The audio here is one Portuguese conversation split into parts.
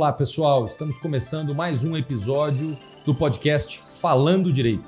Olá, pessoal. Estamos começando mais um episódio do podcast Falando Direito.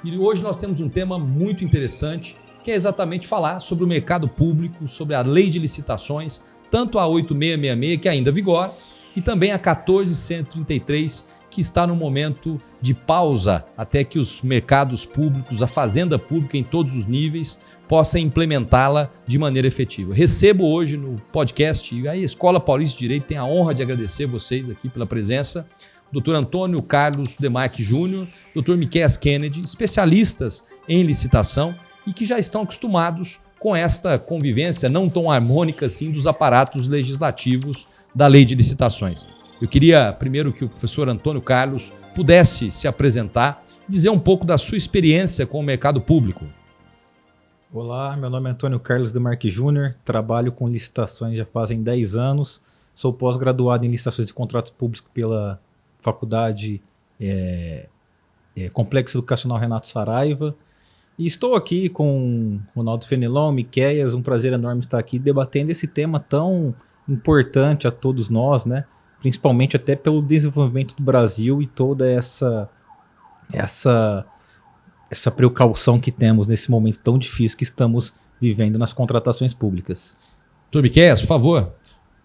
E hoje nós temos um tema muito interessante, que é exatamente falar sobre o mercado público, sobre a lei de licitações, tanto a 8666, que ainda vigora, e também a 14133, que está no momento de pausa até que os mercados públicos, a fazenda pública em todos os níveis, possa implementá-la de maneira efetiva. Recebo hoje no podcast, e a Escola Paulista de Direito tem a honra de agradecer vocês aqui pela presença, o Dr. Antônio Carlos Demarque Júnior, Dr. Miqueias Kennedy, especialistas em licitação e que já estão acostumados com esta convivência não tão harmônica assim dos aparatos legislativos da lei de licitações. Eu queria primeiro que o professor Antônio Carlos pudesse se apresentar e dizer um pouco da sua experiência com o mercado público. Olá, meu nome é Antônio Carlos Demarque Júnior, trabalho com licitações já fazem 10 anos, sou pós-graduado em licitações e contratos públicos pela Faculdade Complexo Educacional Renato Saraiva e estou aqui com o Ronaldo Fenelon, Miqueias, um prazer enorme estar aqui debatendo esse tema tão importante a todos nós, né? Principalmente até pelo desenvolvimento do Brasil e toda essa precaução que temos nesse momento tão difícil que estamos vivendo nas contratações públicas. Doutor Miqueias, por favor.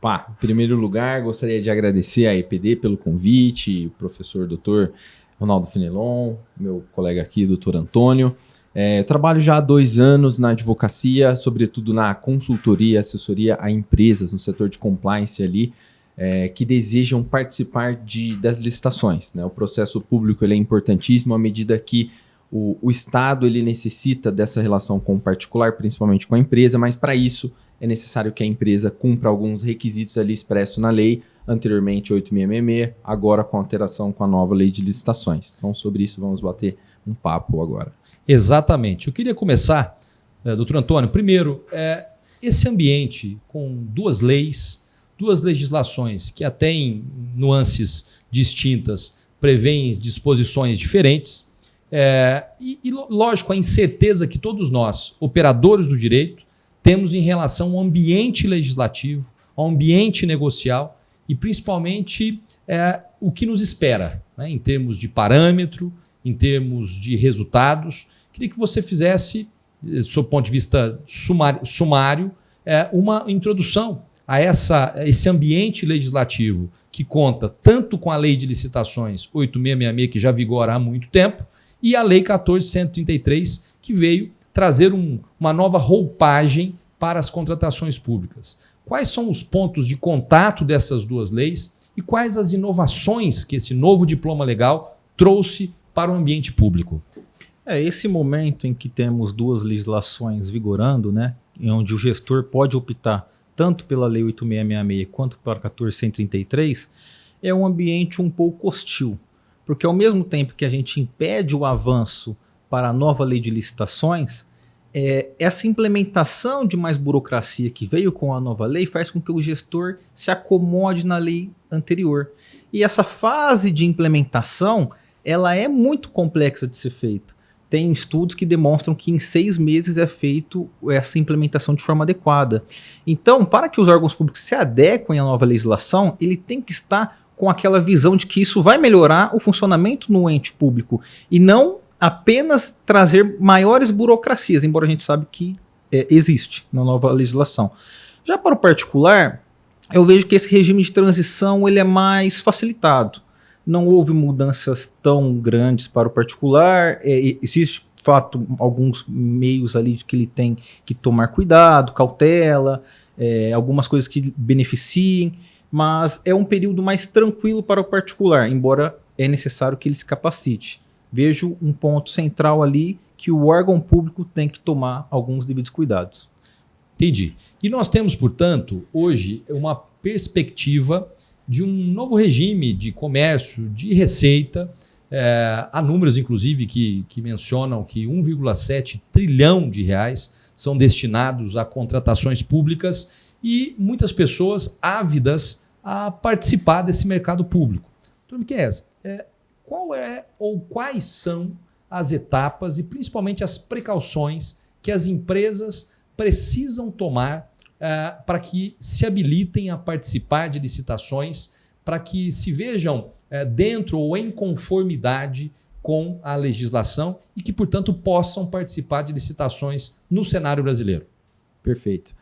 Em primeiro lugar, gostaria de agradecer à EPD pelo convite, o professor Dr. Ronaldo Fenelon, meu colega aqui, Dr. Antônio. Eu trabalho já há 2 anos na advocacia, sobretudo na consultoria e assessoria a empresas no setor de compliance ali, que desejam participar das licitações, né? O processo público ele é importantíssimo à medida que o Estado ele necessita dessa relação com o particular, principalmente com a empresa, mas para isso é necessário que a empresa cumpra alguns requisitos ali expressos na lei, anteriormente 8666, agora com alteração com a nova lei de licitações. Então, sobre isso vamos bater um papo agora. Exatamente. Eu queria começar, doutor Antônio, primeiro, esse ambiente com 2 leis, 2 legislações que até em nuances distintas prevêem disposições diferentes, lógico, a incerteza que todos nós, operadores do direito, temos em relação ao ambiente legislativo, ao ambiente negocial e principalmente o que nos espera, né, em termos de parâmetro, em termos de resultados. Queria que você fizesse, do seu ponto de vista sumário, uma introdução a esse ambiente legislativo que conta tanto com a lei de licitações 8666, que já vigora há muito tempo, e a lei 14133, que veio trazer uma nova roupagem para as contratações públicas. Quais são os pontos de contato dessas 2 leis e quais as inovações que esse novo diploma legal trouxe para o ambiente público? Esse momento em que temos 2 legislações vigorando, né, em onde o gestor pode optar tanto pela lei 8666 quanto pela 14133, é um ambiente um pouco hostil, porque ao mesmo tempo que a gente impede o avanço para a nova lei de licitações, essa implementação de mais burocracia que veio com a nova lei faz com que o gestor se acomode na lei anterior. E essa fase de implementação, ela é muito complexa de ser feita. Tem estudos que demonstram que em 6 meses é feito essa implementação de forma adequada. Então, para que os órgãos públicos se adequem à nova legislação, ele tem que estar com aquela visão de que isso vai melhorar o funcionamento no ente público e não apenas trazer maiores burocracias, embora a gente saiba que existe na nova legislação. Já para o particular, eu vejo que esse regime de transição ele é mais facilitado. Não houve mudanças tão grandes para o particular, existe, de fato, alguns meios ali que ele tem que tomar cuidado, cautela, algumas coisas que beneficiem, mas é um período mais tranquilo para o particular, embora é necessário que ele se capacite. Vejo um ponto central ali que o órgão público tem que tomar alguns devidos cuidados. Entendi. E nós temos, portanto, hoje uma perspectiva de um novo regime de comércio, de receita. Há números, inclusive, que mencionam que 1,7 trilhão de reais são destinados a contratações públicas e muitas pessoas ávidas a participar desse mercado público. Doutor Miqueias, qual ou quais são as etapas e principalmente as precauções que as empresas precisam tomar para que se habilitem a participar de licitações para que se vejam dentro ou em conformidade com a legislação e que, portanto, possam participar de licitações no cenário brasileiro. Perfeito.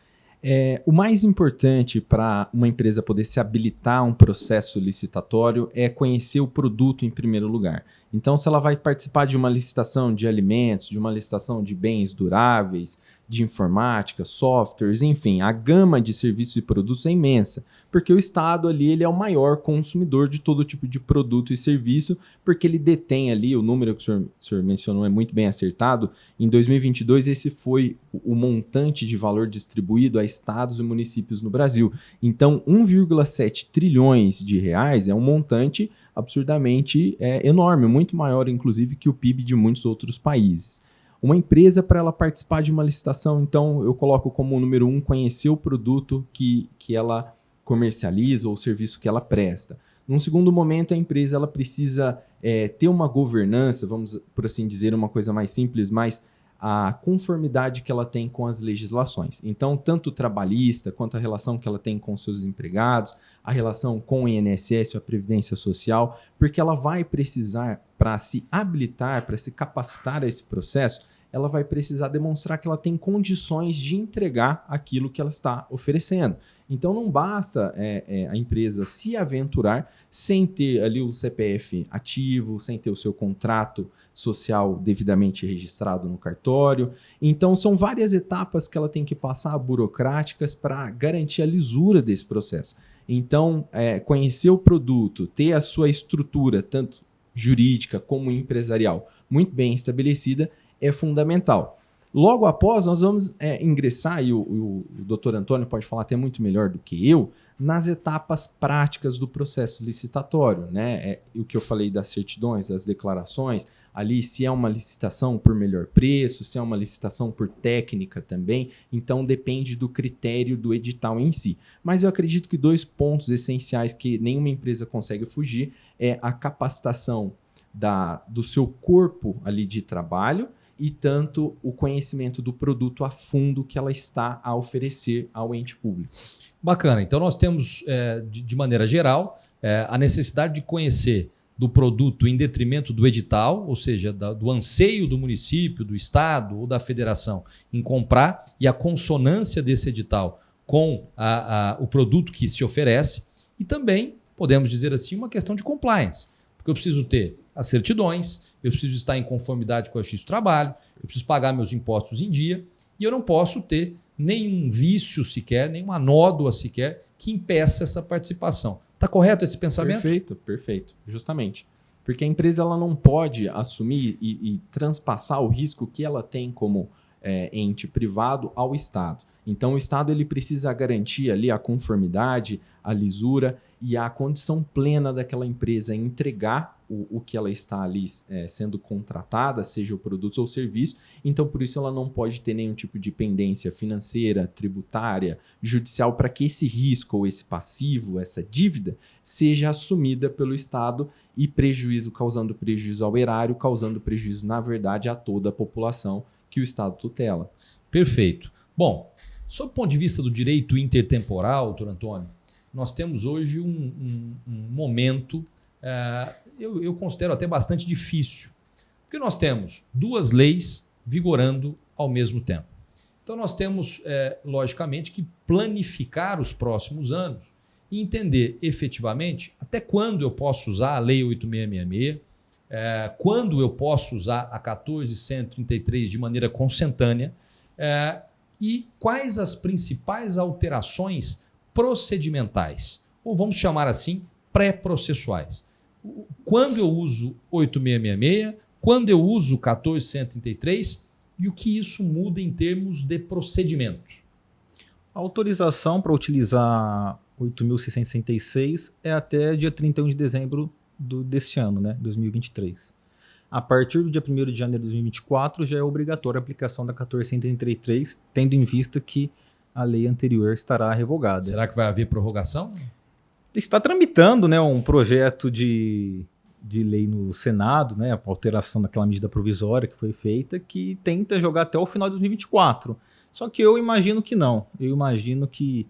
O mais importante para uma empresa poder se habilitar a um processo licitatório é conhecer o produto em primeiro lugar. Então, se ela vai participar de uma licitação de alimentos, de uma licitação de bens duráveis, de informática, softwares, enfim, a gama de serviços e produtos é imensa, porque o Estado ali ele é o maior consumidor de todo tipo de produto e serviço, porque ele detém ali, o número que o senhor mencionou é muito bem acertado, em 2022 esse foi o montante de valor distribuído a estados e municípios no Brasil. Então, 1,7 trilhões de reais é um montante absurdamente enorme, muito maior, inclusive, que o PIB de muitos outros países. Uma empresa, para ela participar de uma licitação, então, eu coloco como número 1, conhecer o produto que ela comercializa ou o serviço que ela presta. Num segundo momento, a empresa ela precisa ter uma governança, vamos por assim dizer, uma coisa mais simples, mas a conformidade que ela tem com as legislações. Então, tanto trabalhista, quanto a relação que ela tem com seus empregados, a relação com o INSS, a Previdência Social, porque ela vai precisar, para se habilitar, para se capacitar a esse processo, ela vai precisar demonstrar que ela tem condições de entregar aquilo que ela está oferecendo. Então, não basta a empresa se aventurar sem ter ali o CPF ativo, sem ter o seu contrato social devidamente registrado no cartório. Então, são várias etapas que ela tem que passar, burocráticas, para garantir a lisura desse processo. Então, conhecer o produto, ter a sua estrutura, tanto jurídica como empresarial, muito bem estabelecida, é fundamental. Logo após, nós vamos ingressar, e o Dr. Antônio pode falar até muito melhor do que eu, nas etapas práticas do processo licitatório, né? O que eu falei das certidões, das declarações, ali se é uma licitação por melhor preço, se é uma licitação por técnica também, então depende do critério do edital em si. Mas eu acredito que 2 pontos essenciais que nenhuma empresa consegue fugir é a capacitação do seu corpo ali de trabalho, e tanto o conhecimento do produto a fundo que ela está a oferecer ao ente público. Bacana. Então, nós temos, de maneira geral, a necessidade de conhecer do produto em detrimento do edital, ou seja, do anseio do município, do estado ou da federação em comprar e a consonância desse edital com o produto que se oferece. E também, podemos dizer assim, uma questão de compliance, porque eu preciso ter as certidões, eu preciso estar em conformidade com a Justiça do Trabalho, eu preciso pagar meus impostos em dia e eu não posso ter nenhum vício sequer, nenhuma nódoa sequer que impeça essa participação. Está correto esse pensamento? Perfeito, justamente. Porque a empresa ela não pode assumir e transpassar o risco que ela tem como ente privado ao Estado. Então, o Estado ele precisa garantir ali a conformidade, a lisura e a condição plena daquela empresa em entregar o que ela está ali sendo contratada, seja o produto ou serviço. Então, por isso, ela não pode ter nenhum tipo de pendência financeira, tributária, judicial, para que esse risco ou esse passivo, essa dívida, seja assumida pelo Estado e causando prejuízo ao erário, causando prejuízo, na verdade, a toda a população que o Estado tutela. Perfeito. Bom, sob o ponto de vista do direito intertemporal, doutor Antônio, nós temos hoje um momento, eu considero até bastante difícil, porque nós temos 2 leis vigorando ao mesmo tempo. Então nós temos, logicamente, que planificar os próximos anos e entender efetivamente até quando eu posso usar a Lei 8666, quando eu posso usar a 14.133 de maneira consentânea e quais as principais alterações procedimentais, ou vamos chamar assim, pré-processuais. Quando eu uso 8666, quando eu uso 14.133 e o que isso muda em termos de procedimento. A autorização para utilizar 8.666 é até dia 31 de dezembro deste ano, né, 2023. A partir do dia 1º de janeiro de 2024 já é obrigatória a aplicação da 14.133, tendo em vista que a lei anterior estará revogada. Será que vai haver prorrogação? Está tramitando, né, um projeto de lei no Senado, né, a alteração daquela medida provisória que foi feita, que tenta jogar até o final de 2024. Só que eu imagino que não. Eu imagino que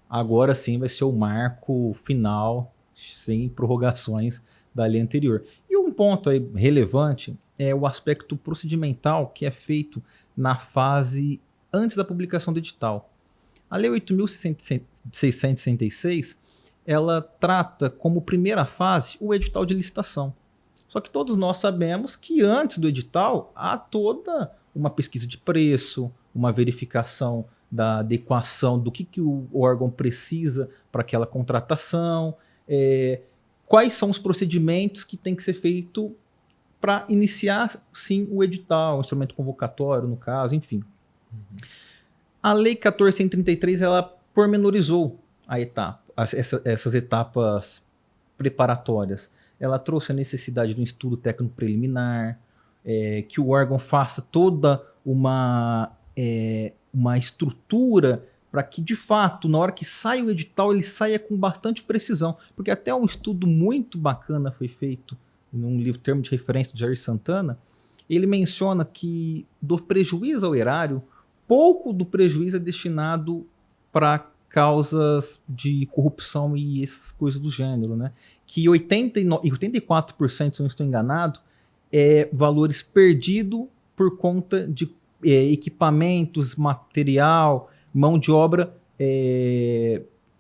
agora sim vai ser o marco final, sem prorrogações da lei anterior. E um ponto aí relevante é o aspecto procedimental que é feito na fase antes da publicação do edital. A Lei 8.666, ela trata como primeira fase o edital de licitação. Só que todos nós sabemos que antes do edital há toda uma pesquisa de preço, uma verificação da adequação do que o órgão precisa para aquela contratação, quais são os procedimentos que tem que ser feito para iniciar, sim, o edital, o instrumento convocatório, no caso, enfim. A Lei 14.133, ela pormenorizou a etapa, essas etapas preparatórias. Ela trouxe a necessidade de um estudo técnico preliminar, que o órgão faça toda uma estrutura para que, de fato, na hora que sai o edital, ele saia com bastante precisão. Porque até um estudo muito bacana foi feito num livro Termo de Referência de Jair Santana. Ele menciona que do prejuízo ao erário, pouco do prejuízo é destinado para causas de corrupção e essas coisas do gênero, né? Que 84%, se eu não estou enganado, é valores perdidos por conta de equipamentos, material, mão de obra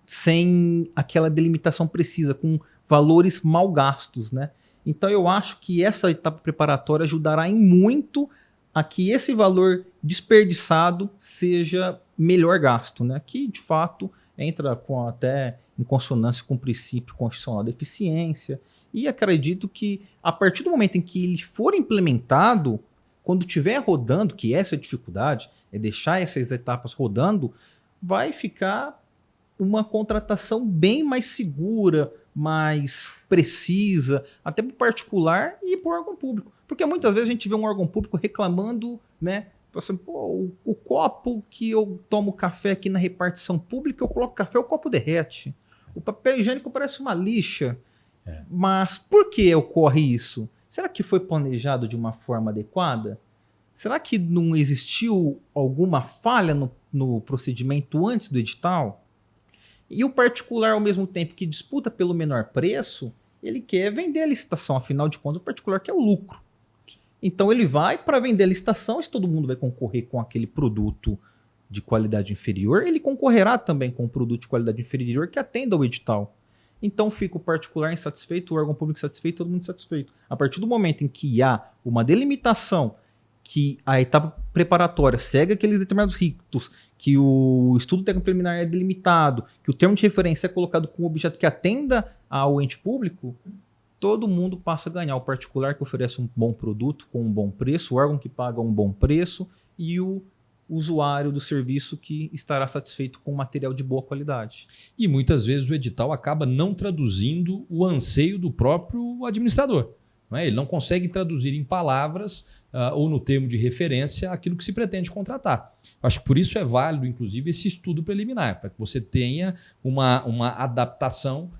sem aquela delimitação precisa, com valores mal gastos, né? Então eu acho que essa etapa preparatória ajudará em muito a que esse valor desperdiçado seja melhor gasto, né? Que de fato entra até em consonância com o princípio constitucional da eficiência, e acredito que a partir do momento em que ele for implementado, quando estiver rodando, que essa é a dificuldade, é deixar essas etapas rodando, vai ficar uma contratação bem mais segura, mais precisa, até para o particular e para o órgão público. Porque muitas vezes a gente vê um órgão público reclamando, né? Assim, pô, o copo que eu tomo café aqui na repartição pública, eu coloco café, o copo derrete. O papel higiênico parece uma lixa. Mas por que ocorre isso? Será que foi planejado de uma forma adequada? Será que não existiu alguma falha no procedimento antes do edital? E o particular, ao mesmo tempo que disputa pelo menor preço, ele quer vender a licitação. Afinal de contas, o particular quer o lucro. Então ele vai para vender a licitação. Se todo mundo vai concorrer com aquele produto de qualidade inferior, ele concorrerá também com um produto de qualidade inferior que atenda ao edital. Então fica o particular insatisfeito, o órgão público insatisfeito, todo mundo insatisfeito. A partir do momento em que há uma delimitação, que a etapa preparatória segue aqueles determinados ritos, que o estudo técnico preliminar é delimitado, que o termo de referência é colocado com um objeto que atenda ao ente público, todo mundo passa a ganhar. O particular que oferece um bom produto com um bom preço, o órgão que paga um bom preço e o usuário do serviço que estará satisfeito com material de boa qualidade. E muitas vezes o edital acaba não traduzindo o anseio do próprio administrador. Não é? Ele não consegue traduzir em palavras ou no termo de referência aquilo que se pretende contratar. Acho que por isso é válido, inclusive, esse estudo preliminar, para que você tenha uma adaptação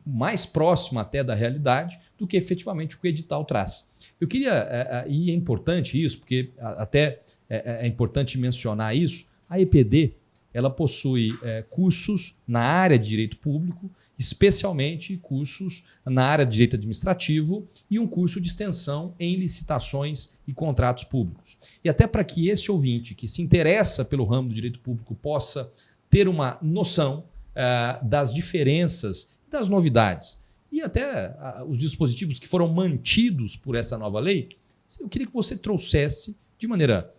mais próxima até da realidade do que efetivamente o que o edital traz. Eu queria, e é importante isso, porque até é importante mencionar isso, a EPD ela possui cursos na área de direito público, especialmente cursos na área de direito administrativo e um curso de extensão em licitações e contratos públicos. E até para que esse ouvinte que se interessa pelo ramo do direito público possa ter uma noção das diferenças, das novidades e até os dispositivos que foram mantidos por essa nova lei, eu queria que você trouxesse de maneira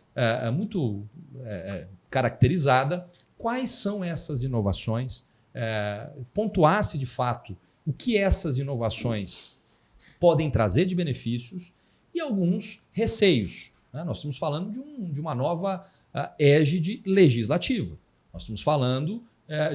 muito caracterizada quais são essas inovações, pontuasse de fato o que essas inovações podem trazer de benefícios e alguns receios. Né? Nós estamos falando de uma nova égide legislativa. Nós estamos falando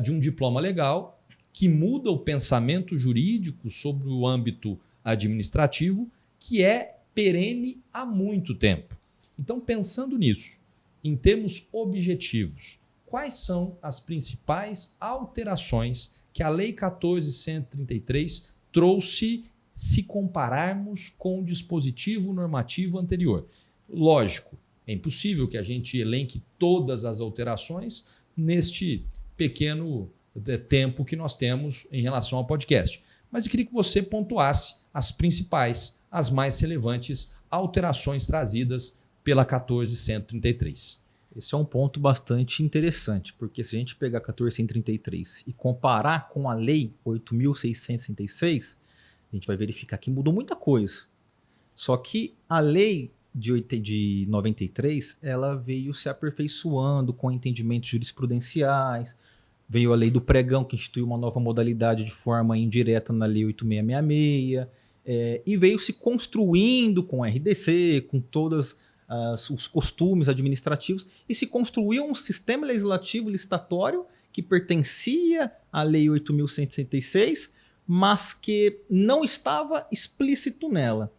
de um diploma legal que muda o pensamento jurídico sobre o âmbito administrativo, que é perene há muito tempo. Então, pensando nisso, em termos objetivos, quais são as principais alterações que a Lei 14.133 trouxe se compararmos com o dispositivo normativo anterior? Lógico, é impossível que a gente elenque todas as alterações neste pequeno tempo que nós temos em relação ao podcast. mas eu queria que você pontuasse as principais, as mais relevantes alterações trazidas pela 14.133. Esse é um ponto bastante interessante, porque se a gente pegar a 1433 e comparar com a Lei 8.666, a gente vai verificar que mudou muita coisa. Só que a Lei de 93, ela veio se aperfeiçoando com entendimentos jurisprudenciais, veio a Lei do Pregão, que instituiu uma nova modalidade de forma indireta na Lei 8.666, e veio se construindo com RDC, com todos os costumes administrativos, e se construiu um sistema legislativo licitatório que pertencia à Lei 8.166, mas que não estava explícito nela.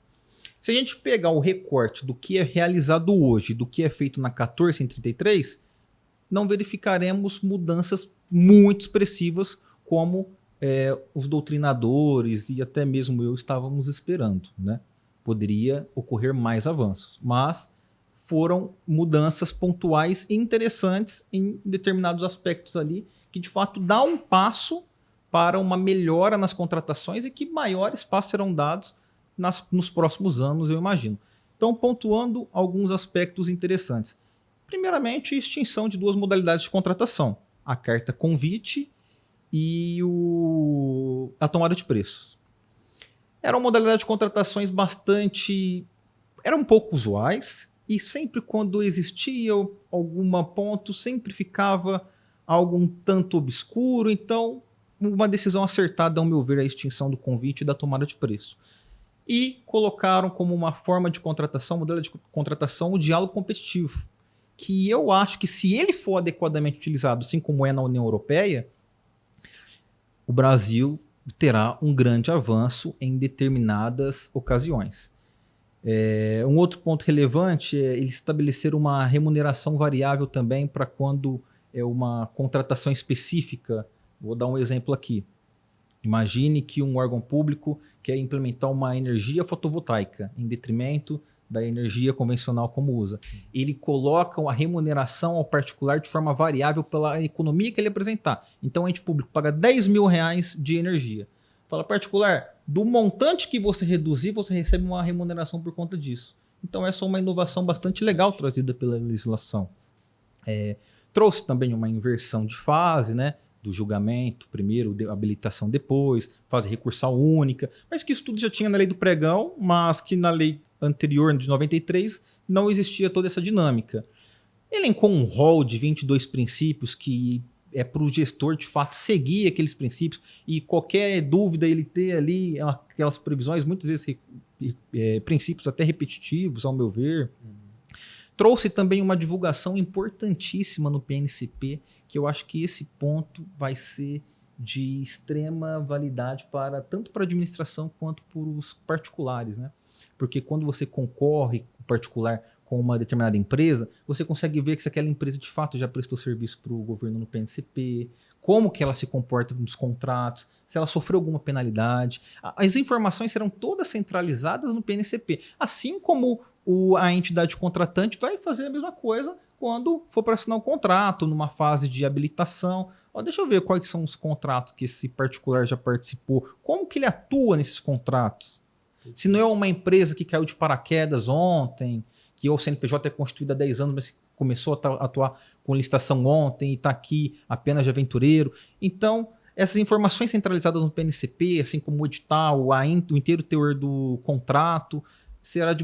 Se a gente pegar o recorte do que é realizado hoje, do que é feito na 1433, não verificaremos mudanças muito expressivas como os doutrinadores e até mesmo eu estávamos esperando, né? Poderia ocorrer mais avanços, mas foram mudanças pontuais e interessantes em determinados aspectos ali, que de fato dá um passo para uma melhora nas contratações e que maiores passos serão dados nos próximos anos, eu imagino. Então, pontuando alguns aspectos interessantes. Primeiramente, extinção de duas modalidades de contratação, a carta convite e a tomada de preços. Era uma modalidade de contratações eram pouco usuais, e sempre quando existia algum ponto, sempre ficava algo um tanto obscuro. Então, uma decisão acertada, ao meu ver, é a extinção do convite e da tomada de preço. E colocaram como uma forma de contratação, modelo de contratação, o diálogo competitivo, que eu acho que se ele for adequadamente utilizado, assim como é na União Europeia, o Brasil terá um grande avanço em determinadas ocasiões. Um outro ponto relevante é eles estabelecer uma remuneração variável também para quando é uma contratação específica. Vou dar um exemplo aqui. Imagine que um órgão público quer implementar uma energia fotovoltaica em detrimento da energia convencional como usa. Ele coloca a remuneração ao particular de forma variável pela economia que ele apresentar. Então, o ente público paga R$10 mil de energia. Fala, particular, do montante que você reduzir, você recebe uma remuneração por conta disso. Então, essa é uma inovação bastante legal trazida pela legislação. Trouxe também uma inversão de fase, né? Do julgamento, primeiro, habilitação depois, fase recursal única, mas que isso tudo já tinha na lei do pregão, mas que na lei anterior, de 93, não existia toda essa dinâmica. Elencou um rol de 22 princípios que é para o gestor, de fato, seguir aqueles princípios e qualquer dúvida ele ter ali aquelas previsões, muitas vezes princípios até repetitivos, ao meu ver. Trouxe também uma divulgação importantíssima no PNCP, que eu acho que esse ponto vai ser de extrema validade tanto para a administração quanto para os particulares, né? Porque quando você concorre particular com uma determinada empresa, você consegue ver que se aquela empresa de fato já prestou serviço para o governo no PNCP, como que ela se comporta nos contratos, se ela sofreu alguma penalidade. As informações serão todas centralizadas no PNCP, assim como a entidade contratante vai fazer a mesma coisa quando for para assinar um contrato, numa fase de habilitação. Deixa eu ver quais são os contratos que esse particular já participou, como que ele atua nesses contratos. Se não é uma empresa que caiu de paraquedas ontem, que o CNPJ é constituído há 10 anos, mas começou a atuar com licitação ontem e está aqui apenas de aventureiro. Então, essas informações centralizadas no PNCP, assim como o edital, o inteiro teor do contrato, será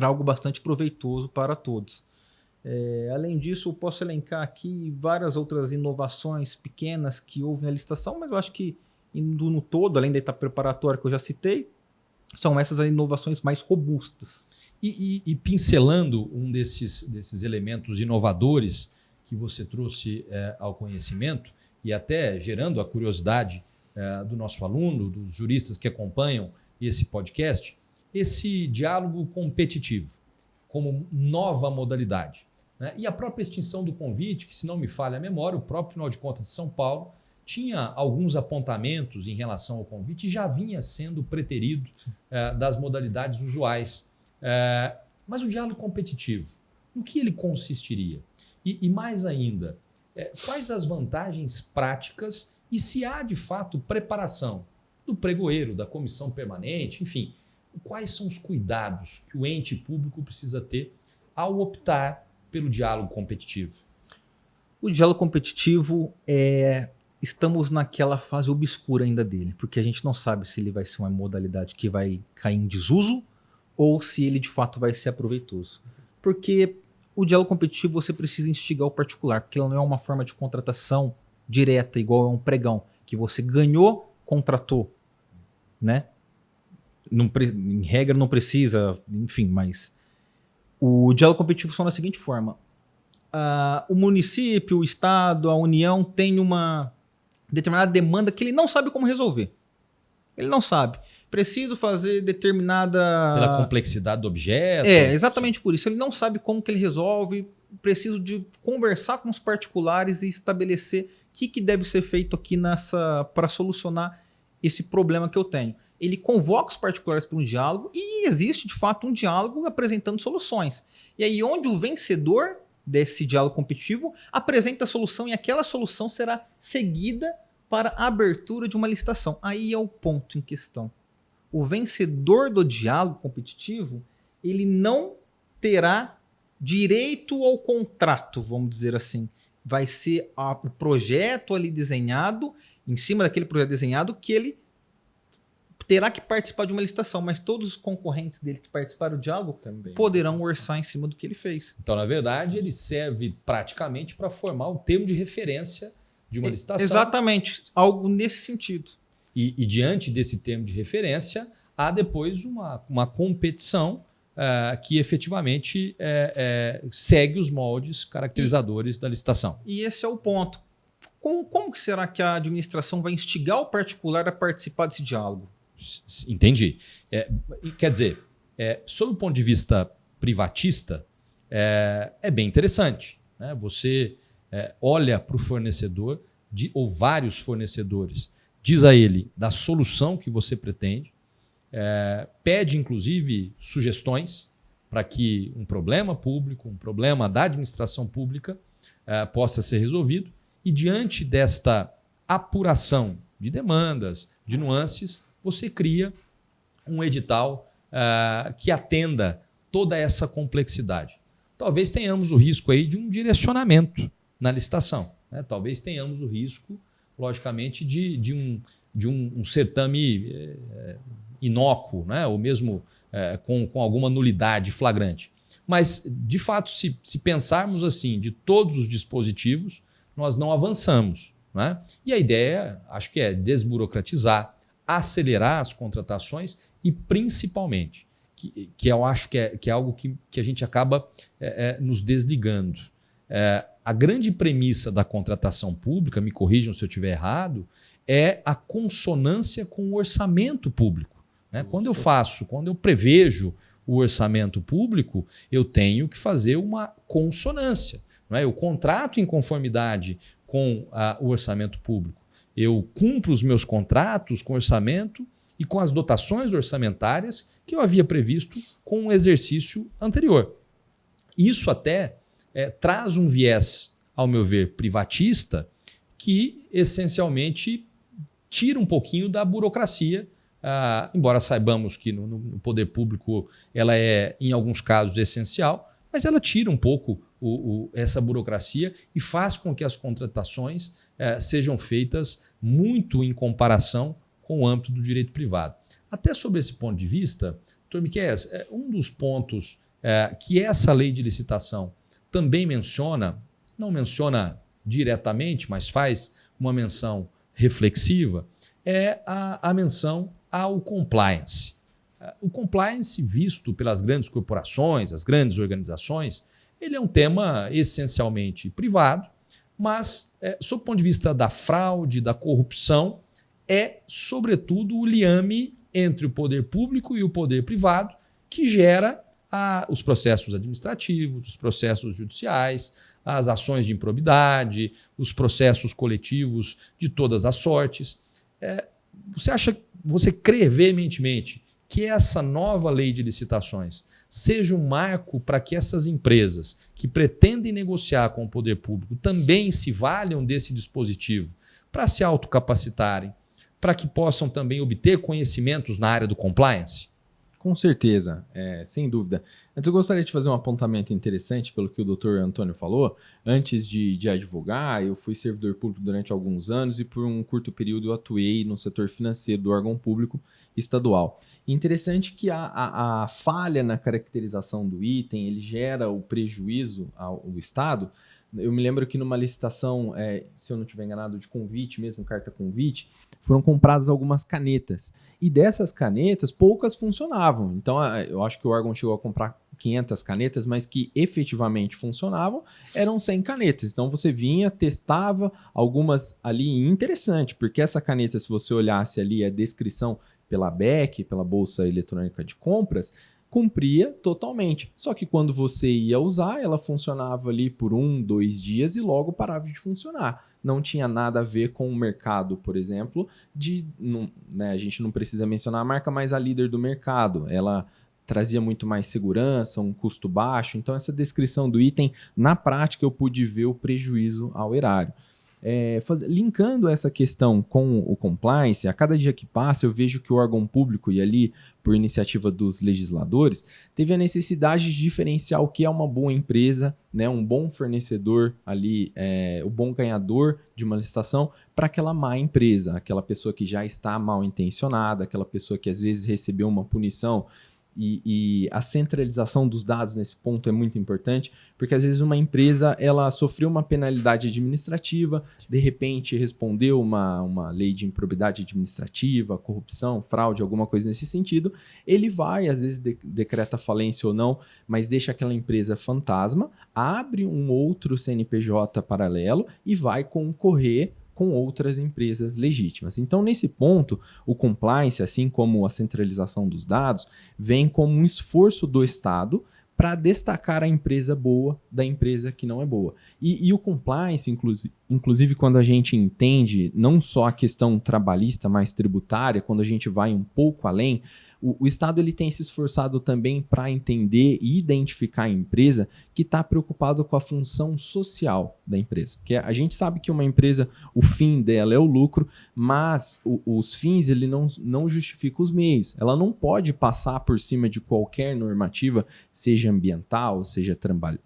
algo bastante proveitoso para todos. Além disso, eu posso elencar aqui várias outras inovações pequenas que houve na licitação, mas eu acho que indo no todo, além da etapa preparatória que eu já citei, são essas as inovações mais robustas. E pincelando um desses elementos inovadores que você trouxe ao conhecimento e até gerando a curiosidade do nosso aluno, dos juristas que acompanham esse podcast, esse diálogo competitivo como nova modalidade, né? E a própria extinção do convite, que se não me falha a memória, o próprio Tribunal de Contas de São Paulo tinha alguns apontamentos em relação ao convite e já vinha sendo preterido das modalidades usuais. Mas o diálogo competitivo, no que ele consistiria? E mais ainda, quais as vantagens práticas E se há, de fato, preparação do pregoeiro, da comissão permanente, enfim, quais são os cuidados que o ente público precisa ter ao optar pelo diálogo competitivo? O diálogo competitivo estamos naquela fase obscura ainda dele, porque a gente não sabe se ele vai ser uma modalidade que vai cair em desuso ou se ele de fato vai ser proveitoso. Porque o diálogo competitivo você precisa instigar o particular, porque ela não é uma forma de contratação direta, igual a um pregão, que você ganhou, contratou, né? Em regra não precisa, enfim, mas o diálogo competitivo funciona da seguinte forma. O município, o estado, a União tem uma determinada demanda que ele não sabe como resolver. Ele não sabe. Preciso fazer determinada... Pela complexidade do objeto? Exatamente por isso. Ele não sabe como que ele resolve. Preciso de conversar com os particulares e estabelecer o que deve ser feito aqui para solucionar esse problema que eu tenho. Ele convoca os particulares para um diálogo e existe, de fato, um diálogo apresentando soluções. E aí, onde o vencedor desse diálogo competitivo apresenta a solução e aquela solução será seguida para a abertura de uma licitação. Aí é o ponto em questão. O vencedor do diálogo competitivo, ele não terá direito ao contrato, vamos dizer assim. Vai ser o projeto ali desenhado, em cima daquele projeto desenhado, que ele terá que participar de uma licitação, mas todos os concorrentes dele que participaram do diálogo também poderão orçar em cima do que ele fez. Então, na verdade, ele serve praticamente para formar o termo de referência de uma licitação. Exatamente, algo nesse sentido. E diante desse termo de referência, há depois uma competição que efetivamente segue os moldes caracterizadores da licitação. E esse é o ponto. Como que será que a administração vai instigar o particular a participar desse diálogo? Entendi. Quer dizer, sob o ponto de vista privatista, é bem interessante, né? Você olha para o fornecedor, ou vários fornecedores, diz a ele da solução que você pretende, pede inclusive sugestões para que um problema público, um problema da administração pública possa ser resolvido, e diante desta apuração de demandas, de nuances, você cria um edital que atenda toda essa complexidade. Talvez tenhamos o risco aí de um direcionamento na licitação, né? Talvez tenhamos o risco, logicamente, de um certame inócuo, né? Ou mesmo com alguma nulidade flagrante. Mas, de fato, se pensarmos assim, de todos os dispositivos, nós não avançamos, né? E a ideia, acho que é desburocratizar, acelerar as contratações e, principalmente, que eu acho que é algo que a gente acaba nos desligando. A grande premissa da contratação pública, me corrijam se eu estiver errado, é a consonância com o orçamento público, né? Quando eu prevejo o orçamento público, eu tenho que fazer uma consonância, não é? Eu contrato em conformidade com o orçamento público. Eu cumpro os meus contratos com orçamento e com as dotações orçamentárias que eu havia previsto com o exercício anterior. Isso até traz um viés, ao meu ver, privatista, que essencialmente tira um pouquinho da burocracia, embora saibamos que no poder público ela é, em alguns casos, essencial, mas ela tira um pouco essa burocracia e faz com que as contratações sejam feitas muito em comparação com o âmbito do direito privado. Até sobre esse ponto de vista, doutor Miqueias, um dos pontos que essa lei de licitação também menciona, não menciona diretamente, mas faz uma menção reflexiva, é a menção ao compliance. O compliance, visto pelas grandes corporações, as grandes organizações, ele é um tema essencialmente privado, mas, sob o ponto de vista da fraude, da corrupção, é, sobretudo, o liame entre o poder público e o poder privado que gera os processos administrativos, os processos judiciais, as ações de improbidade, os processos coletivos de todas as sortes. Você crê veementemente que essa nova lei de licitações seja um marco para que essas empresas que pretendem negociar com o poder público também se valham desse dispositivo para se autocapacitarem, para que possam também obter conhecimentos na área do compliance? Com certeza, sem dúvida. Antes eu gostaria de fazer um apontamento interessante pelo que o Dr. Antônio falou. Antes de advogar, eu fui servidor público durante alguns anos e por um curto período eu atuei no setor financeiro do órgão público estadual. Interessante que a falha na caracterização do item, ele gera o prejuízo ao Estado. Eu me lembro que numa licitação, se eu não estiver enganado, de convite mesmo, carta convite, foram compradas algumas canetas. E dessas canetas, poucas funcionavam. Então, eu acho que o órgão chegou a comprar 500 canetas, mas que efetivamente funcionavam, eram 100 canetas. Então, você vinha, testava algumas ali, interessante, porque essa caneta, se você olhasse ali a descrição pela BEC, pela Bolsa Eletrônica de Compras, cumpria totalmente. Só que quando você ia usar, ela funcionava ali por 1, 2 dias e logo parava de funcionar. Não tinha nada a ver com o mercado, por exemplo, a gente não precisa mencionar a marca, mas a líder do mercado. Ela trazia muito mais segurança, um custo baixo. Então, essa descrição do item, na prática, eu pude ver o prejuízo ao erário. Linkando essa questão com o compliance, a cada dia que passa eu vejo que o órgão público, e ali por iniciativa dos legisladores, teve a necessidade de diferenciar o que é uma boa empresa, né, um bom fornecedor ali, o bom ganhador de uma licitação, para aquela má empresa, aquela pessoa que já está mal intencionada, aquela pessoa que às vezes recebeu uma punição. E a centralização dos dados nesse ponto é muito importante, porque às vezes uma empresa ela sofreu uma penalidade administrativa, de repente respondeu uma lei de improbidade administrativa, corrupção, fraude, alguma coisa nesse sentido, ele vai, às vezes decreta falência ou não, mas deixa aquela empresa fantasma, abre um outro CNPJ paralelo e vai concorrer com outras empresas legítimas. Então, nesse ponto, o compliance, assim como a centralização dos dados, vem como um esforço do Estado para destacar a empresa boa da empresa que não é boa. E o compliance, inclusive quando a gente entende não só a questão trabalhista, mas tributária, quando a gente vai um pouco além, o Estado ele tem se esforçado também para entender e identificar a empresa que está preocupado com a função social da empresa. Porque a gente sabe que uma empresa, o fim dela é o lucro, mas os fins ele não justificam os meios. Ela não pode passar por cima de qualquer normativa, seja ambiental, seja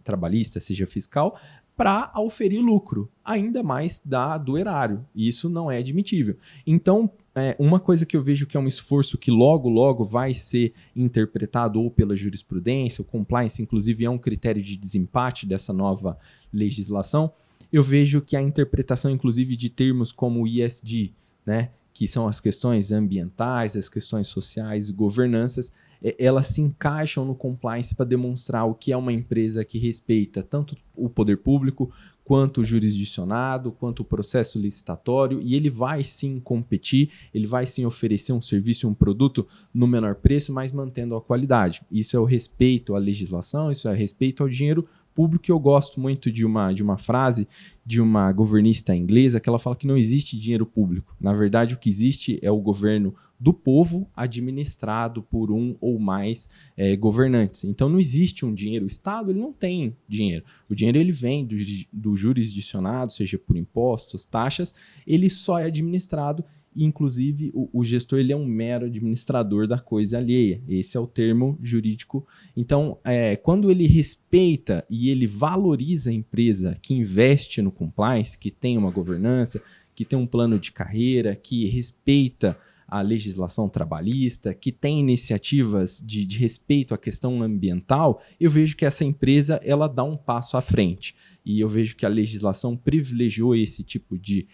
trabalhista, seja fiscal, para auferir lucro, ainda mais do erário. E isso não é admitível. Então, uma coisa que eu vejo que é um esforço que logo vai ser interpretado ou pela jurisprudência, o compliance, inclusive, é um critério de desempate dessa nova legislação, eu vejo que a interpretação, inclusive, de termos como ESG, né, que são as questões ambientais, as questões sociais e governanças, elas se encaixam no compliance para demonstrar o que é uma empresa que respeita tanto o poder público, quanto o jurisdicionado, quanto o processo licitatório, e ele vai sim competir, ele vai sim oferecer um serviço, um produto no menor preço, mas mantendo a qualidade. Isso é o respeito à legislação, isso é o respeito ao dinheiro público. Eu gosto muito de uma frase de uma governista inglesa que ela fala que não existe dinheiro público. Na verdade, o que existe é o governo do povo administrado por um ou mais governantes. Então não existe um dinheiro. O Estado ele não tem dinheiro. O dinheiro ele vem do jurisdicionado, seja por impostos, taxas, ele só é administrado. Inclusive, o gestor ele é um mero administrador da coisa alheia. Esse é o termo jurídico. Então, quando ele respeita e ele valoriza a empresa que investe no compliance, que tem uma governança, que tem um plano de carreira, que respeita a legislação trabalhista, que tem iniciativas de respeito à questão ambiental, eu vejo que essa empresa ela dá um passo à frente. E eu vejo que a legislação privilegiou esse tipo de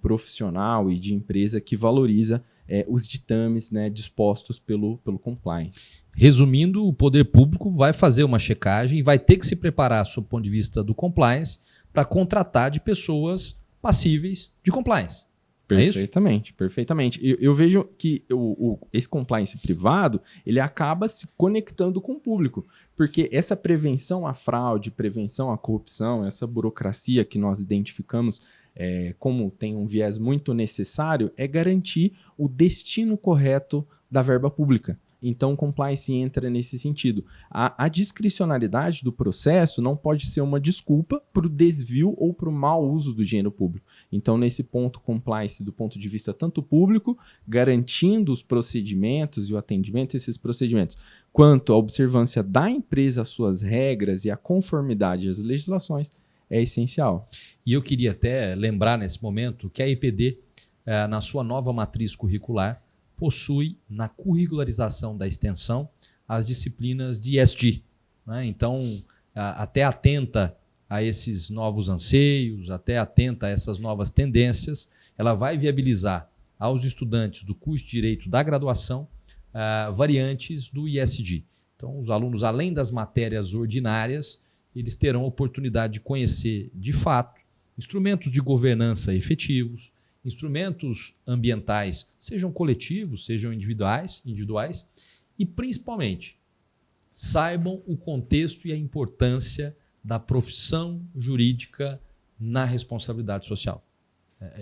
profissional e de empresa que valoriza os ditames, né, dispostos pelo compliance. Resumindo, o poder público vai fazer uma checagem e vai ter que se preparar, sob o ponto de vista do compliance, para contratar de pessoas passíveis de compliance. Perfeitamente, perfeitamente. Eu vejo que esse compliance privado, ele acaba se conectando com o público, porque essa prevenção à fraude, prevenção à corrupção, essa burocracia que nós identificamos como tem um viés muito necessário, é garantir o destino correto da verba pública. Então, compliance entra nesse sentido. A discricionariedade do processo não pode ser uma desculpa para o desvio ou para o mau uso do dinheiro público. Então, nesse ponto, compliance, do ponto de vista tanto público, garantindo os procedimentos e o atendimento a esses procedimentos, quanto a observância da empresa às suas regras e a conformidade às legislações, é essencial. E eu queria até lembrar nesse momento que a EPD, na sua nova matriz curricular, possui na curricularização da extensão as disciplinas de ESG. Né? Então, até atenta a esses novos anseios, até atenta a essas novas tendências, ela vai viabilizar aos estudantes do curso de Direito da graduação variantes do ESG. Então, os alunos, além das matérias ordinárias, eles terão a oportunidade de conhecer, de fato, instrumentos de governança efetivos, instrumentos ambientais, sejam coletivos, sejam individuais, e principalmente saibam o contexto e a importância da profissão jurídica na responsabilidade social.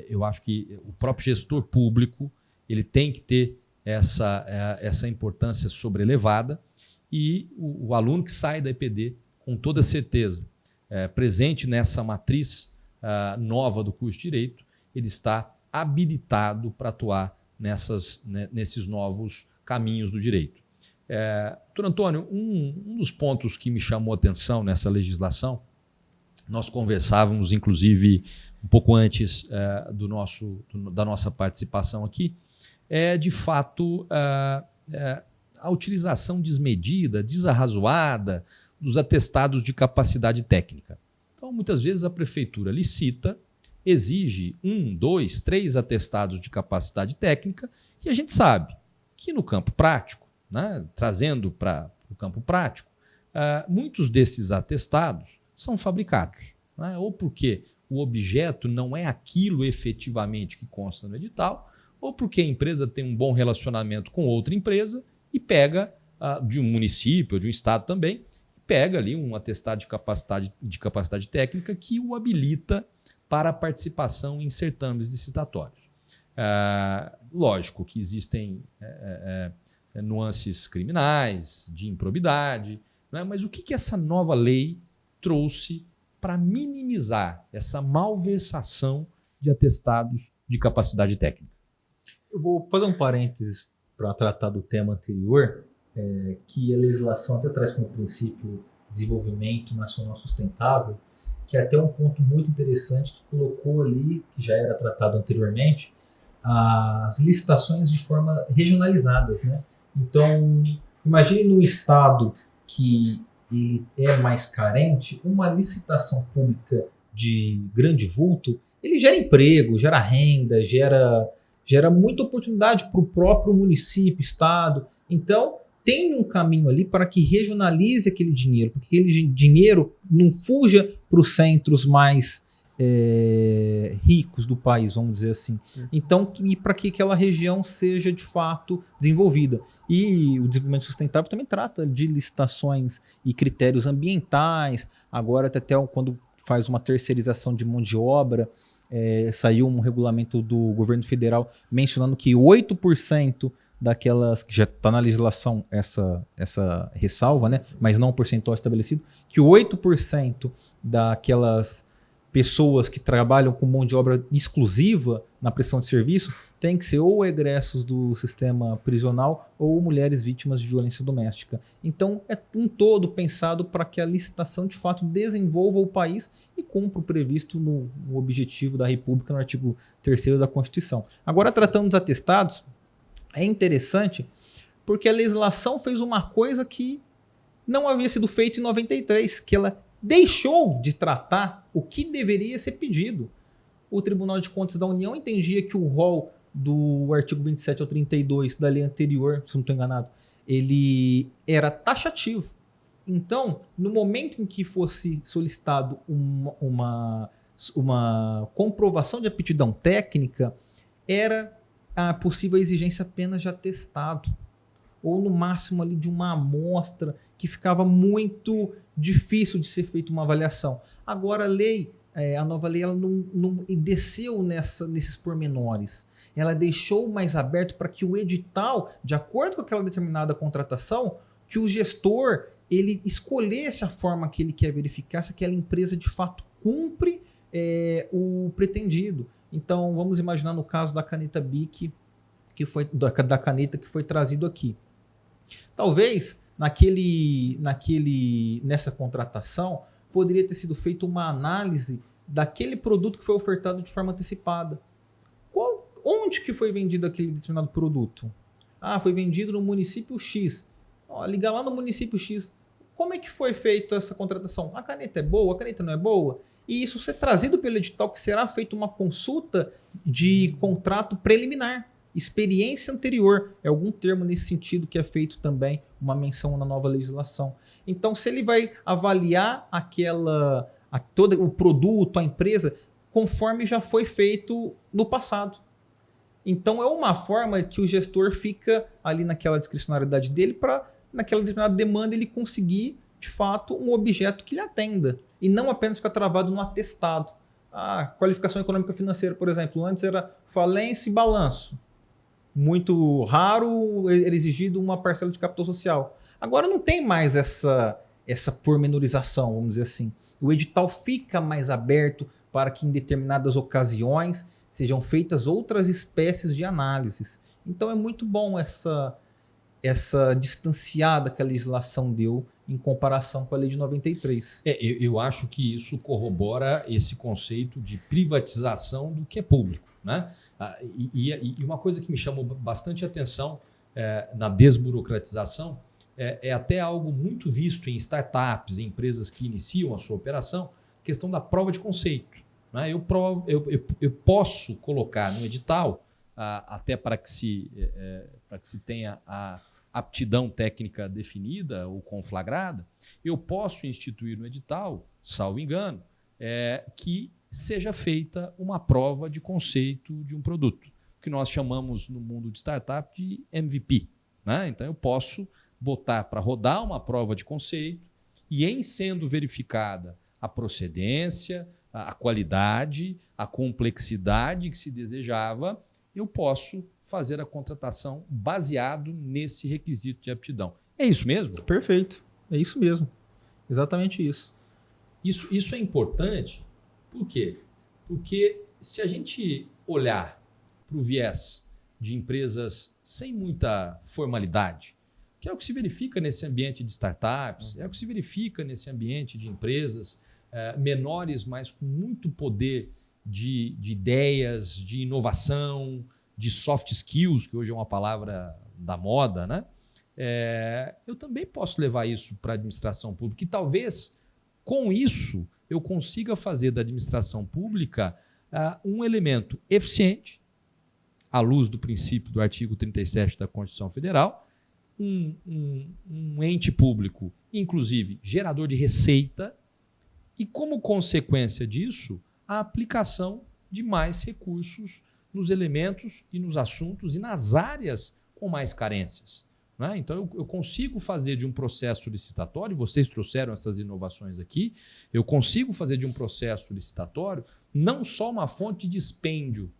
Eu acho que o próprio gestor público ele tem que ter essa importância sobrelevada e o aluno que sai da EPD, com toda certeza, presente nessa matriz nova do curso de Direito, ele está habilitado para atuar nesses novos caminhos do direito. Doutor Antônio, um dos pontos que me chamou a atenção nessa legislação, nós conversávamos, inclusive, um pouco antes da nossa participação aqui, é, de fato, a utilização desmedida, desarrazoada dos atestados de capacidade técnica. Então, muitas vezes, a prefeitura licita, exige 1, 2, 3 atestados de capacidade técnica e a gente sabe que no campo prático, né, trazendo para o campo prático, muitos desses atestados são fabricados, né, ou porque o objeto não é aquilo efetivamente que consta no edital, ou porque a empresa tem um bom relacionamento com outra empresa e pega de um município ou de um estado também, pega ali um atestado de capacidade técnica que o habilita para a participação em certames licitatórios. Lógico que existem nuances criminais, de improbidade, né? Mas o que essa nova lei trouxe para minimizar essa malversação de atestados de capacidade técnica? Eu vou fazer um parênteses para tratar do tema anterior, que a legislação até traz como princípio desenvolvimento nacional sustentável, que é até um ponto muito interessante que colocou ali, que já era tratado anteriormente, as licitações de forma regionalizadas, né? Então, imagine num estado que ele é mais carente, uma licitação pública de grande vulto, ele gera emprego, gera renda, gera muita oportunidade para o próprio município, estado. Então, tem um caminho ali para que regionalize aquele dinheiro, porque aquele dinheiro não fuja para os centros mais ricos do país, vamos dizer assim. Então, e para que aquela região seja de fato desenvolvida. E o desenvolvimento sustentável também trata de licitações e critérios ambientais. Agora, até quando faz uma terceirização de mão de obra, saiu um regulamento do governo federal mencionando que 8% daquelas, que já está na legislação essa ressalva, né? Mas não um percentual estabelecido, que 8% daquelas pessoas que trabalham com mão de obra exclusiva na prestação de serviço tem que ser ou egressos do sistema prisional ou mulheres vítimas de violência doméstica. Então, é um todo pensado para que a licitação, de fato, desenvolva o país e cumpra o previsto no objetivo da República, no artigo 3º da Constituição. Agora, tratando dos atestados, é interessante porque a legislação fez uma coisa que não havia sido feita em 93, que ela deixou de tratar o que deveria ser pedido. O Tribunal de Contas da União entendia que o rol do artigo 27 ao 32 da lei anterior, se não estou enganado, ele era taxativo. Então, no momento em que fosse solicitado uma comprovação de aptidão técnica, era a possível exigência apenas de atestado, ou no máximo ali de uma amostra, que ficava muito difícil de ser feita uma avaliação. Agora a lei a nova lei ela não desceu nesses pormenores. Ela deixou mais aberto para que o edital, de acordo com aquela determinada contratação, que o gestor ele escolhesse a forma que ele quer verificar se aquela empresa de fato cumpre o pretendido. Então, vamos imaginar no caso da caneta BIC, da caneta que foi trazido aqui. Talvez, nessa contratação, poderia ter sido feita uma análise daquele produto que foi ofertado de forma antecipada. Onde que foi vendido aquele determinado produto? Foi vendido no município X. Liga lá no município X. Como é que foi feita essa contratação? A caneta é boa? A caneta não é boa? E isso ser trazido pelo edital, que será feita uma consulta de contrato preliminar. Experiência anterior. É algum termo nesse sentido que é feito também, uma menção na nova legislação. Então, se ele vai avaliar todo o produto, a empresa, conforme já foi feito no passado. Então, é uma forma que o gestor fica ali naquela discricionariedade dele para, naquela determinada demanda, ele conseguir, de fato, um objeto que lhe atenda. E não apenas ficar travado no atestado. Qualificação econômica financeira, por exemplo. Antes era falência e balanço. Muito raro era exigido uma parcela de capital social. Agora não tem mais essa pormenorização, vamos dizer assim. O edital fica mais aberto para que em determinadas ocasiões sejam feitas outras espécies de análises. Então é muito bom essa distanciada que a legislação deu em comparação com a lei de 93. Eu acho que isso corrobora esse conceito de privatização do que é público, né? E uma coisa que me chamou bastante atenção na desburocratização é até algo muito visto em startups, em empresas que iniciam a sua operação, a questão da prova de conceito. Né? Eu posso colocar no edital, até para que se tenha a aptidão técnica definida ou conflagrada, eu posso instituir no edital, salvo engano, que seja feita uma prova de conceito de um produto, que nós chamamos no mundo de startup de MVP. Né? Então, eu posso botar para rodar uma prova de conceito e, em sendo verificada a procedência, a qualidade, a complexidade que se desejava, eu posso fazer a contratação baseado nesse requisito de aptidão. É isso mesmo? Perfeito. É isso mesmo. Exatamente isso. Isso é importante. Por quê? Porque se a gente olhar para o viés de empresas sem muita formalidade, que é o que se verifica nesse ambiente de startups, é o que se verifica nesse ambiente de empresas menores, mas com muito poder de ideias, de inovação, de soft skills, que hoje é uma palavra da moda, né? Eu também posso levar isso para a administração pública e talvez com isso eu consiga fazer da administração pública um elemento eficiente, à luz do princípio do artigo 37 da Constituição Federal, um ente público, inclusive gerador de receita, e como consequência disso, a aplicação de mais recursos nos elementos e nos assuntos e nas áreas com mais carências. Né? Então, eu consigo fazer de um processo licitatório, vocês trouxeram essas inovações aqui, eu consigo fazer de um processo licitatório não só uma fonte de dispêndio,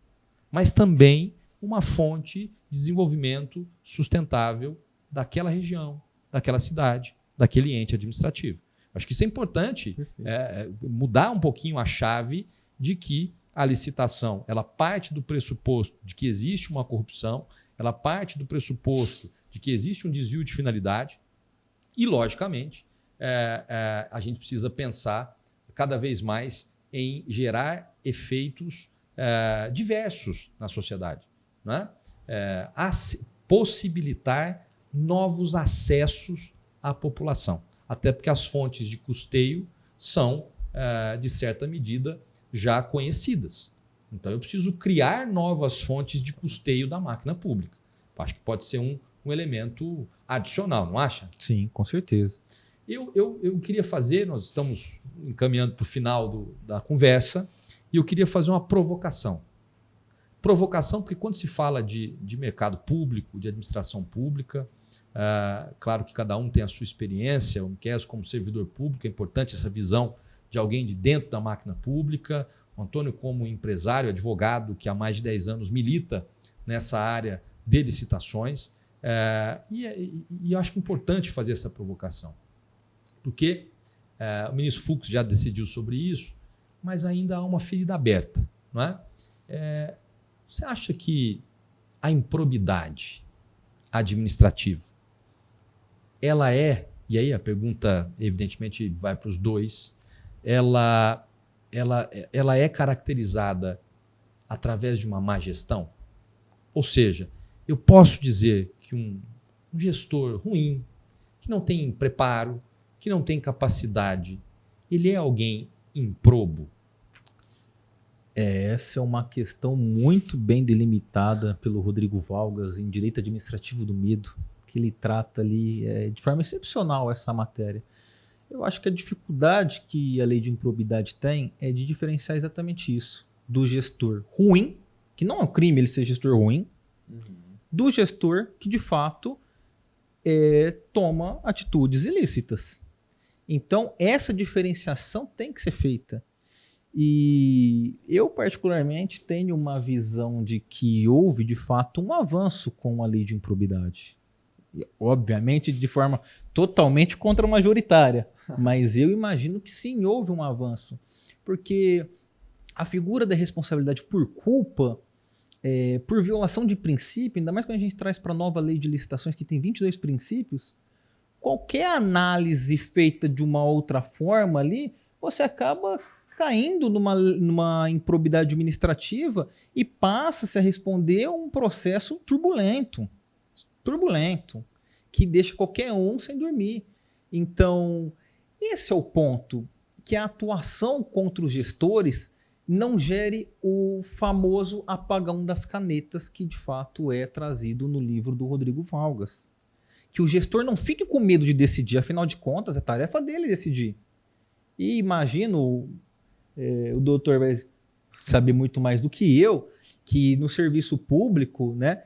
mas também uma fonte de desenvolvimento sustentável daquela região, daquela cidade, daquele ente administrativo. Acho que isso é importante, mudar um pouquinho a chave de que a licitação ela parte do pressuposto de que existe uma corrupção, ela parte do pressuposto de que existe um desvio de finalidade e, logicamente, a gente precisa pensar cada vez mais em gerar efeitos diversos na sociedade. Né? Possibilitar novos acessos à população. Até porque as fontes de custeio são, de certa medida, já conhecidas. Então, eu preciso criar novas fontes de custeio da máquina pública. Acho que pode ser um elemento adicional, não acha? Sim, com certeza. Eu queria fazer, nós estamos encaminhando para o final da conversa, e eu queria fazer uma provocação. Provocação porque quando se fala de mercado público, de administração pública, claro que cada um tem a sua experiência, o Miqueias como servidor público, é importante essa visão de alguém de dentro da máquina pública. O Antônio, como empresário, advogado, que há mais de 10 anos milita nessa área de licitações. E eu acho que é importante fazer essa provocação, porque o ministro Fux já decidiu sobre isso, mas ainda há uma ferida aberta. Não é? Você acha que a improbidade administrativa, ela é, e aí a pergunta evidentemente vai para os dois, ela é caracterizada através de uma má gestão? Ou seja, eu posso dizer que um gestor ruim, que não tem preparo, que não tem capacidade, ele é alguém improbo? Essa é uma questão muito bem delimitada pelo Rodrigo Valgas em Direito Administrativo do Medo, que ele trata ali de forma excepcional essa matéria. Eu acho que a dificuldade que a lei de improbidade tem é de diferenciar exatamente isso, do gestor ruim, que não é um crime ele ser gestor ruim, do gestor que de fato toma atitudes ilícitas. Então essa diferenciação tem que ser feita. E eu, particularmente, tenho uma visão de que houve, de fato, um avanço com a lei de improbidade. E, obviamente, de forma totalmente contra-majoritária. Mas eu imagino que sim, houve um avanço. Porque a figura da responsabilidade por culpa, por violação de princípio, ainda mais quando a gente traz para a nova lei de licitações, que tem 22 princípios, qualquer análise feita de uma outra forma ali, você acaba caindo numa improbidade administrativa e passa-se a responder a um processo turbulento, que deixa qualquer um sem dormir. Então, esse é o ponto, que a atuação contra os gestores não gere o famoso apagão das canetas que, de fato, é trazido no livro do Rodrigo Valgas. Que o gestor não fique com medo de decidir, afinal de contas, é tarefa dele decidir. E imagino... o doutor vai saber muito mais do que eu, que no serviço público, né,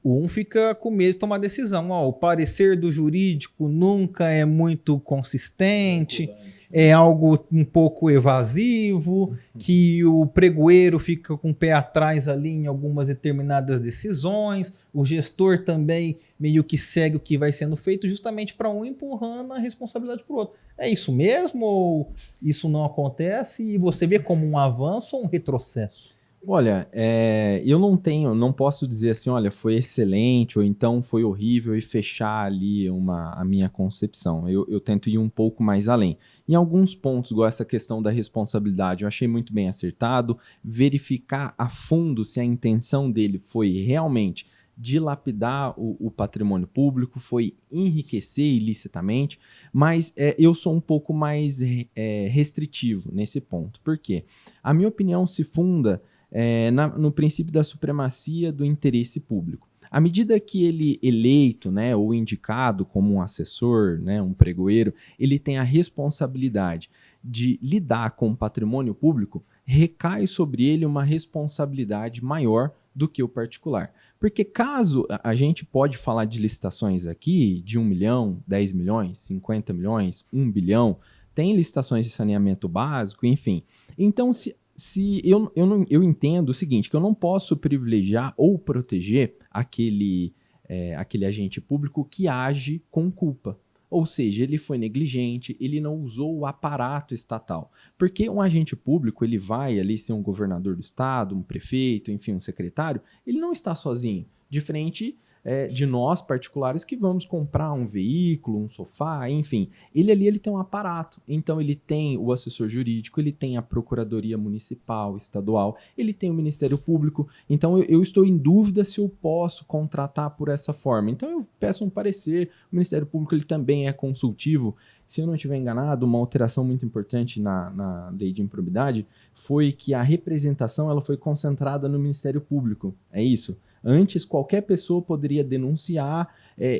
um fica com medo de tomar decisão. O parecer do jurídico nunca é muito consistente, é algo um pouco evasivo, que o pregoeiro fica com o pé atrás ali em algumas determinadas decisões, o gestor também meio que segue o que vai sendo feito, justamente para um empurrando a responsabilidade para o outro. É isso mesmo ou isso não acontece e você vê como um avanço ou um retrocesso? Olha, eu não posso dizer assim, olha, foi excelente ou então foi horrível e fechar ali a minha concepção. Eu tento ir um pouco mais além. Em alguns pontos, igual essa questão da responsabilidade, eu achei muito bem acertado, verificar a fundo se a intenção dele foi realmente dilapidar o patrimônio público, foi enriquecer ilicitamente, mas eu sou um pouco mais restritivo nesse ponto. Por quê? A minha opinião se funda no princípio da supremacia do interesse público. À medida que ele eleito, né, ou indicado como um assessor, né, um pregoeiro, ele tem a responsabilidade de lidar com o patrimônio público, recai sobre ele uma responsabilidade maior do que o particular. Porque caso a gente pode falar de licitações aqui de 1 milhão, 10 milhões, 50 milhões, 1 bilhão, tem licitações de saneamento básico, enfim. Então, eu entendo o seguinte, que eu não posso privilegiar ou proteger aquele agente público que age com culpa. Ou seja, ele foi negligente, ele não usou o aparato estatal. Porque um agente público, ele vai ali ser um governador do estado, um prefeito, enfim, um secretário, ele não está sozinho, diferente de nós particulares que vamos comprar um veículo, um sofá, enfim. Ele tem um aparato, então ele tem o assessor jurídico, ele tem a procuradoria municipal, estadual, ele tem o Ministério Público, então eu estou em dúvida se eu posso contratar por essa forma. Então eu peço um parecer, o Ministério Público ele também é consultivo. Se eu não estiver enganado, uma alteração muito importante na lei de improbidade foi que a representação ela foi concentrada no Ministério Público, é isso? Antes, qualquer pessoa poderia denunciar.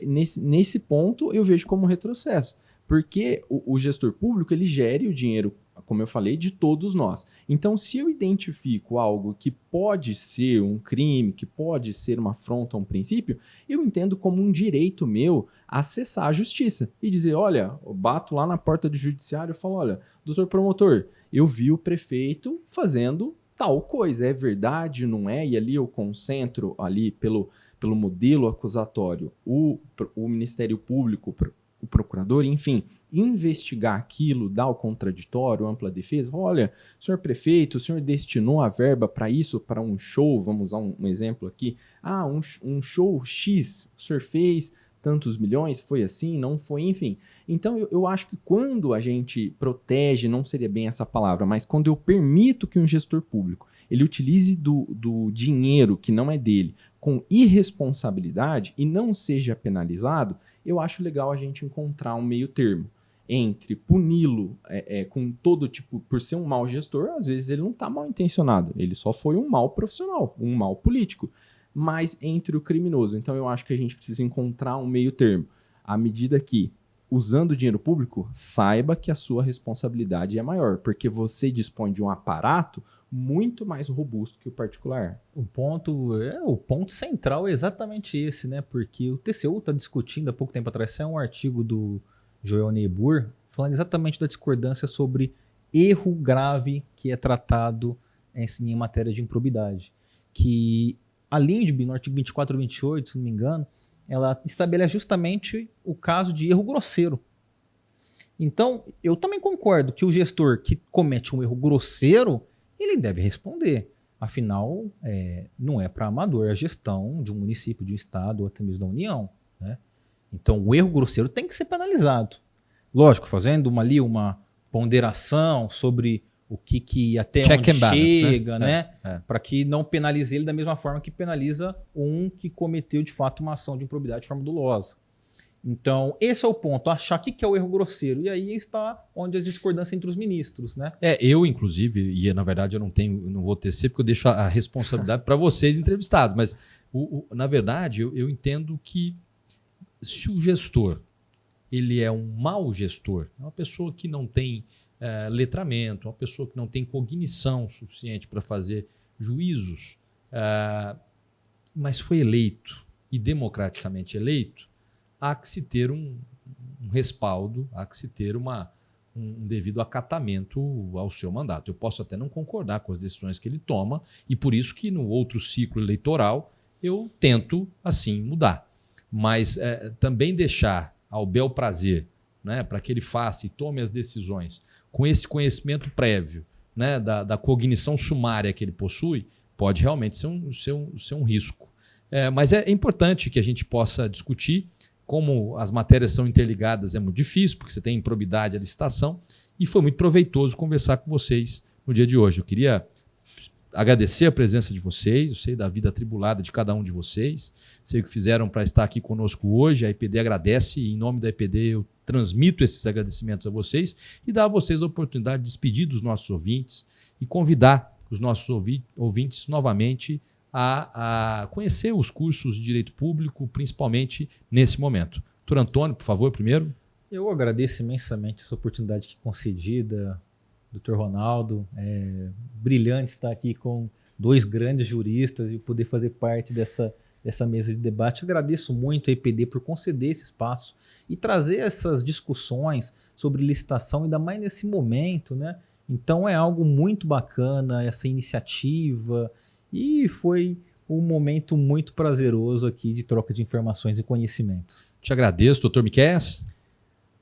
Nesse ponto, eu vejo como retrocesso. Porque o gestor público, ele gere o dinheiro como eu falei, de todos nós. Então, se eu identifico algo que pode ser um crime, que pode ser uma afronta a um princípio, eu entendo como um direito meu acessar a justiça e dizer, olha, eu bato lá na porta do judiciário e falo, olha, doutor promotor, eu vi o prefeito fazendo tal coisa, é verdade, não é? E ali eu concentro ali pelo modelo acusatório o Ministério Público, o procurador, enfim, investigar aquilo, dar o contraditório, ampla defesa, olha, senhor prefeito, o senhor destinou a verba para isso, para um show, vamos usar um exemplo aqui, um show X, o senhor fez tantos milhões, foi assim, não foi, enfim. Então eu acho que quando a gente protege, não seria bem essa palavra, mas quando eu permito que um gestor público ele utilize do dinheiro que não é dele com irresponsabilidade e não seja penalizado, eu acho legal a gente encontrar um meio termo entre puni-lo com todo tipo, por ser um mau gestor, às vezes ele não está mal intencionado, ele só foi um mau profissional, um mau político, mas entre o criminoso. Então eu acho que a gente precisa encontrar um meio termo, à medida que, usando o dinheiro público, saiba que a sua responsabilidade é maior, porque você dispõe de um aparato muito mais robusto que o particular. O ponto central é exatamente esse, né? Porque o TCU está discutindo há pouco tempo atrás, saiu um artigo do Joel Niebuhr falando exatamente da discordância sobre erro grave que é tratado em matéria de improbidade. Que a LINDB, no artigo 24 e 28, se não me engano, ela estabelece justamente o caso de erro grosseiro. Então, eu também concordo que o gestor que comete um erro grosseiro, ele deve responder. Afinal, não é para amador a gestão de um município, de um estado ou até mesmo da União, né? Então, o erro grosseiro tem que ser penalizado. Lógico, fazendo uma ponderação sobre o que até check onde and balance, chega, né? Para que não penalize ele da mesma forma que penaliza um que cometeu de fato uma ação de improbidade de forma dolosa. Então, esse é o ponto, achar o que é o erro grosseiro. E aí está onde as discordâncias entre os ministros, né? Eu, inclusive, e na verdade eu não vou tecer, porque eu deixo a responsabilidade para vocês entrevistados, mas na verdade eu entendo que se o gestor ele é um mau gestor, é uma pessoa que não tem letramento, uma pessoa que não tem cognição suficiente para fazer juízos, mas foi eleito e democraticamente eleito, há que se ter um respaldo, há que se ter um devido acatamento ao seu mandato. Eu posso até não concordar com as decisões que ele toma e por isso que no outro ciclo eleitoral eu tento assim mudar. Mas também deixar ao bel prazer, né, para que ele faça e tome as decisões com esse conhecimento prévio, né, da cognição sumária que ele possui, pode realmente ser um risco. Mas é importante que a gente possa discutir. Como as matérias são interligadas, é muito difícil, porque você tem improbidade à licitação, e foi muito proveitoso conversar com vocês no dia de hoje. Eu queria agradecer a presença de vocês, eu sei da vida atribulada de cada um de vocês, sei o que fizeram para estar aqui conosco hoje, a EPD agradece, e em nome da EPD eu transmito esses agradecimentos a vocês e dar a vocês a oportunidade de despedir dos nossos ouvintes e convidar os nossos ouvintes novamente a conhecer os cursos de Direito Público, principalmente nesse momento. Doutor Antônio, por favor, primeiro. Eu agradeço imensamente essa oportunidade que concedida, doutor Ronaldo. É brilhante estar aqui com dois grandes juristas e poder fazer parte dessa mesa de debate. Eu agradeço muito a EPD por conceder esse espaço e trazer essas discussões sobre licitação, ainda mais nesse momento, né? Então é algo muito bacana essa iniciativa. E foi um momento muito prazeroso aqui de troca de informações e conhecimentos. Te agradeço, doutor Miqueias.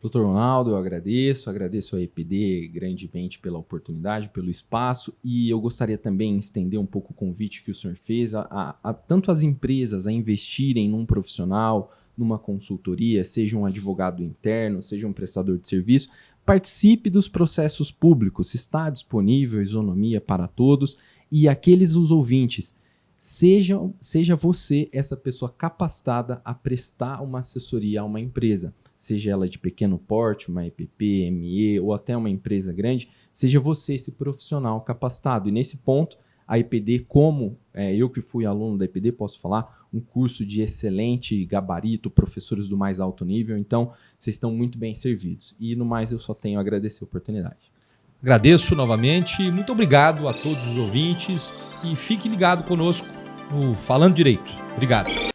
Doutor Ronaldo, eu agradeço a EPD grandemente pela oportunidade, pelo espaço, e eu gostaria também de estender um pouco o convite que o senhor fez a tanto as empresas a investirem num profissional, numa consultoria, seja um advogado interno, seja um prestador de serviço, participe dos processos públicos, está disponível isonomia para todos. E os ouvintes, seja você essa pessoa capacitada a prestar uma assessoria a uma empresa, seja ela de pequeno porte, uma EPP, ME ou até uma empresa grande, seja você esse profissional capacitado. E nesse ponto, a EPD, como eu que fui aluno da EPD, posso falar, um curso de excelente gabarito, professores do mais alto nível, então vocês estão muito bem servidos. E no mais, eu só tenho a agradecer a oportunidade. Agradeço novamente, muito obrigado a todos os ouvintes e fique ligado conosco no Falando Direito. Obrigado.